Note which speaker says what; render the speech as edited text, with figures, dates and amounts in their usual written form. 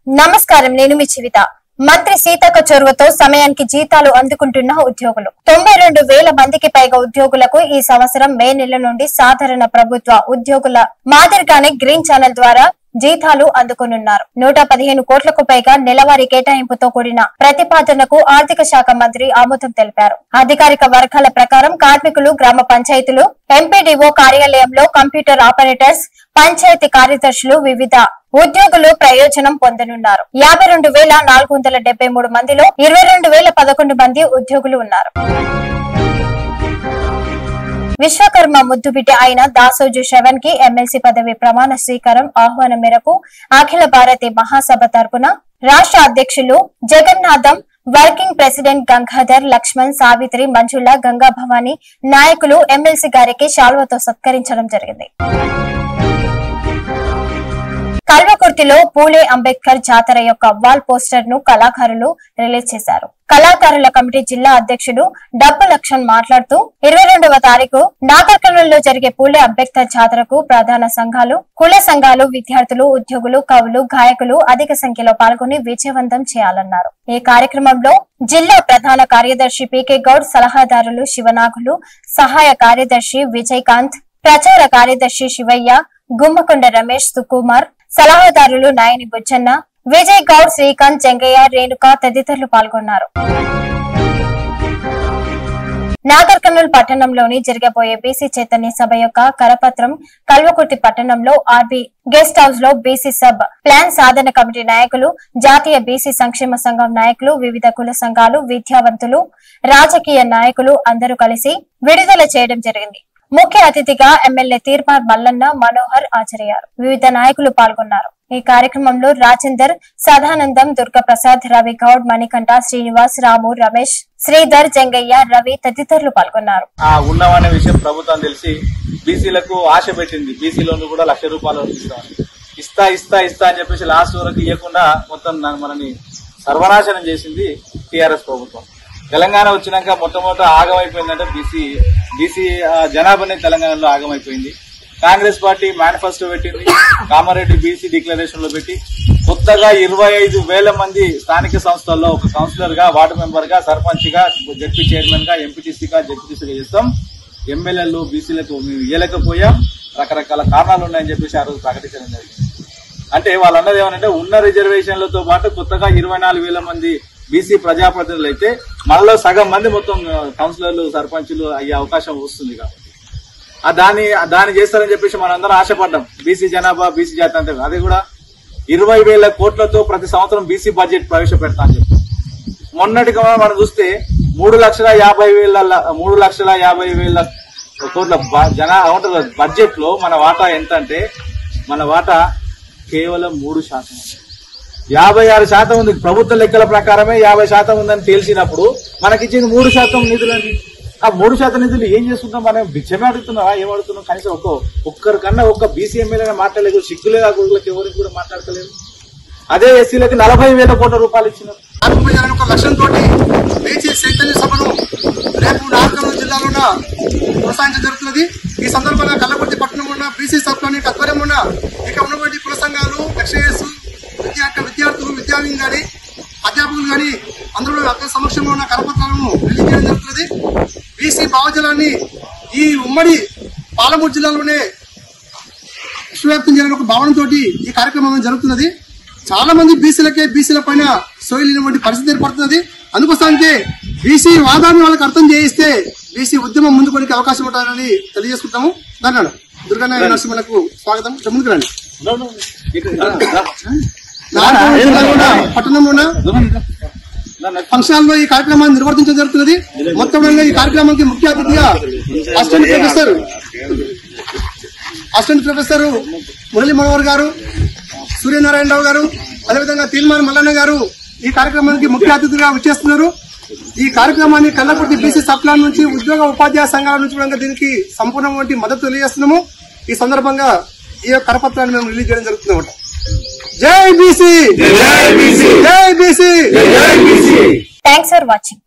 Speaker 1: నమస్కారం, నేను మీ జీవిత. మంత్రి సీతక్క చొరవతో సమయానికి జీతాలు అందుకుంటున్న ఉద్యోగులు 92,000 మందికి పైగా ఉద్యోగులకు ఈ సంవత్సరం మే నెల నుండి సాధారణ ప్రభుత్వ ఉద్యోగుల మాదిరిగానే గ్రీన్ ఛానల్ ద్వారా జీతాలు అందుకునున్నారు. 115 కోట్లకు పైగా నెలవారీ కేటాయింపుతో కూడిన ప్రతిపాదనకు ఆర్థిక శాఖ మంత్రి ఆమోదం తెలిపారు. అధికారిక వర్గాల ప్రకారం కార్మికులు, గ్రామ పంచాయతీలు, ఎంపీడీఓ కార్యాలయంలో కంప్యూటర్ ఆపరేటర్స్, పంచాయతీ కార్యదర్శులు, వివిధ ఉద్యోగులు ప్రయోజనం పొందనున్నారు. 52,473 మందిలో 22,011 మంది ఉద్యోగులు ఉన్నారు. విశ్వకర్మ ముద్దుబిడ్డ అయిన దాసోజు శ్రవణ్ కి ఎమ్మెల్సీ పదవి ప్రమాణ స్వీకారం ఆహ్వానం మేరకు అఖిల భారతీయ మహాసభ తరపున రాష్ట్ర అధ్యక్షులు జగన్నాథం, వర్కింగ్ ప్రెసిడెంట్ గంగాధర్, లక్ష్మణ్, సావిత్రి, మంజుల, గంగా భవానీ నాయకులు ఎమ్మెల్సీ గారికి శాల్వతో సత్కరించడం జరిగింది. కల్వకుర్తిలో పూలే అంబేద్కర్ జాతర యొక్క వాల్ పోస్టర్ ను కళాకారులు రిలీజ్ చేశారు. కళాకారుల కమిటీ జిల్లా అధ్యక్షుడు డబ్బు లక్ష్మణ్ మాట్లాడుతూ 22వ తారీఖు నాగర్కర్నూలులో జరిగే పూలే అంబేద్కర్ జాతరకు ప్రధాన సంఘాలు, కుల సంఘాలు, విద్యార్థులు, ఉద్యోగులు, కవులు, గాయకులు అధిక సంఖ్యలో పాల్గొని విజయవంతం చేయాలన్నారు. ఈ కార్యక్రమంలో జిల్లా ప్రధాన కార్యదర్శి పీకే గౌడ్, సలహాదారులు శివనాగులు, సహాయ కార్యదర్శి విజయకాంత్, ప్రచార కార్యదర్శి శివయ్య, గుమ్మకొండ రమేష్, సుకుమార్, సలహాదారులు నాయని బుచ్చన్న, విజయ్ గౌడ్, శ్రీకాంత్, జంగయ్య, రేణుక తదితరులు పాల్గొన్నారు. నాగర్కర్నూలు పట్టణంలోని జరగబోయే బీసీ చైతన్య సభ యొక్క కరపత్రం కల్వకుర్తి పట్టణంలో ఆర్బీ గెస్ట్ హౌస్ లో బీసీ సబ్ ప్లాన్ సాధన కమిటీ నాయకులు, జాతీయ బీసీ సంక్షేమ సంఘం నాయకులు, వివిధ కుల సంఘాలు, విద్యావంతులు, రాజకీయ నాయకులు అందరూ కలిసి విడుదల చేయడం జరిగింది. ముఖ్య అతిథిగా ఎమ్మెల్యే తీర్మార్ మల్లన్న, మనోహర్ హాజరయ్యారు. వివిధ నాయకులు పాల్గొన్నారు. ఈ కార్యక్రమంలో రాజేందర్, సదానందం, దుర్గప్రసాద్, రవి గౌడ్, మణికంఠ, శ్రీనివాస్, రాము, రమేష్, శ్రీధర్, జంగయ్య, రవి తదితరులు పాల్గొన్నారు.
Speaker 2: ఉన్నవనే విషయం ప్రభుత్వం తెలిసి బీసీలకు ఆశ పెట్టింది. బీసీలోను కూడా ₹1,00,000 ఇస్తా ఇస్తా ఇస్తా అని చెప్పేసి లాస్ట్ వరకు ఇవ్వకుండా మొత్తం మనని సర్వనాశనం చేసింది టీఆర్ఎస్ ప్రభుత్వం. తెలంగాణ వచ్చినాక మొట్టమొదట ఆగమైపోయిందంటే బీసీ జనాభానే తెలంగాణలో ఆగమైపోయింది. కాంగ్రెస్ పార్టీ మేనిఫెస్టో పెట్టింది, కామారెడ్డి బీసీ డిక్లరేషన్ లో పెట్టి కొత్తగా 25,000 మంది స్థానిక సంస్థల్లో ఒక కౌన్సిలర్ గా, వార్డు మెంబర్ గా, సర్పంచ్ గా, జడ్పీ చైర్మన్ గా, ఎంపీటీసీగా, జడ్పీటీసీగా చేస్తాం. ఎమ్మెల్యేలు బీసీలకు మేము ఇవ్వలేకపోయాం, రకరకాల కారణాలు ఉన్నాయని చెప్పేసి ఆ రోజు ప్రకటించడం జరిగింది. అంటే వాళ్ళు అన్నది ఏమనంటే ఉన్న రిజర్వేషన్లతో పాటు కొత్తగా 24,000 మంది బీసీ ప్రజాప్రతినిధులు అయితే మనలో సగం మంది మొత్తం కౌన్సిలర్లు, సర్పంచులు అయ్యే అవకాశం వస్తుంది. కాబట్టి దాన్ని చేస్తారని చెప్పేసి మనందరం ఆశపడ్డాం. బీసీ జనాభా, బీసీ జాతి అంటే అది కూడా 20,000 కోట్లతో ప్రతి సంవత్సరం బీసీ బడ్జెట్ ప్రవేశపెడతా అని చెప్పి మొన్నటిగా మనం చూస్తే 3,50,000 కోట్ల బడ్జెట్ లో మన వాటా ఎంత అంటే మన వాటా కేవలం 3%. 56% ఉంది. ప్రభుత్వ లెక్కల ప్రకారమే 50% ఉందని తేల్చినప్పుడు మనకిచ్చింది 3% నిధులని. ఆ 3% నిధులు ఏం చేస్తున్నాం? మనం బిచ్చమే అడుగుతున్నావా? ఏం అడుగుతున్నాం? కనీసం ఒక్కరికన్నా ఒక్క బీసీ ఎమ్మెల్యేగా మాట్లాడలేదు. సిగ్గులేదా గురువులకు? ఎవరికి కూడా మాట్లాడతలేదు. అదే ఎస్సీలకి 40,000 కోట్ల రూపాయలు ఇచ్చినారు.
Speaker 3: ఒక లక్ష్యంతో బీసీ చైతన్య సభను రేపు నాగర్కర్నూలు జిల్లాలో కొనసాగించడం జరుగుతున్నది. ఈ సందర్భంగా కల్వకుర్తి పట్టణం ఉన్న బీసీ సభలోని ఆధ్వర్యం ఉన్న ఇక ఉన్నటువంటి కుల సంఘాలు, ఎక్స్ఏఎస్, విద్యార్థులు, విద్యార్థులు గాని, అధ్యాపకులు గాని అందరూ అక్కడ సమక్షంలో ఉన్న కరపత్రాలను రిలీజ్ చేయడం జరుగుతున్నది. బీసీ భావజలాన్ని ఈ ఉమ్మడి పాలమూరు జిల్లాలోనే విశ్వవ్యాప్తం చేయాలని ఒక భావనతో ఈ కార్యక్రమం జరుగుతున్నది. చాలా మంది బీసీల పైన సోయలేనటువంటి పరిస్థితి ఏర్పడుతున్నది. అందుకోసానికే బీసీ వాదాన్ని వాళ్ళకి అర్థం చేయిస్తే బీసీ ఉద్యమం ముందుకు కొనికి అవకాశం ఉంటుందని తెలియజేసుకుంటాము. ధన్యవాదాలు. దుర్గానారాయణ నరసింహకు స్వాగతం. ముందుకు రండి. పట్టణంలో ఫంక్షన్ లో ఈ కార్యక్రమాన్ని నిర్వర్తించడం జరుగుతున్నది. మొత్తం ఈ కార్యక్రమానికి ముఖ్య అతిథిగా అసిస్టెంట్ ప్రొఫెసర్ మురళీ మనోహర్ గారు, సూర్యనారాయణరావు గారు, అదేవిధంగా తీర్మాన్ మల్లన్న గారు ఈ కార్యక్రమానికి ముఖ్య అతిథిగా విచ్చేస్తున్నారు. ఈ కార్యక్రమాన్ని కల్వకుర్తి బీసీ సబ్ ప్లాన్ నుంచి, ఉద్యోగ ఉపాధ్యాయ సంఘాల నుంచి కూడా దీనికి సంపూర్ణమైన మద్దతు తెలియజేస్తున్నాము. ఈ సందర్భంగా ఈ కరపత్రాన్ని మేము రిలీజ్ చేయడం జరుగుతుంది. జై బీసీ, జై బీసీ, జై బీసీ.
Speaker 1: Thanks for watching.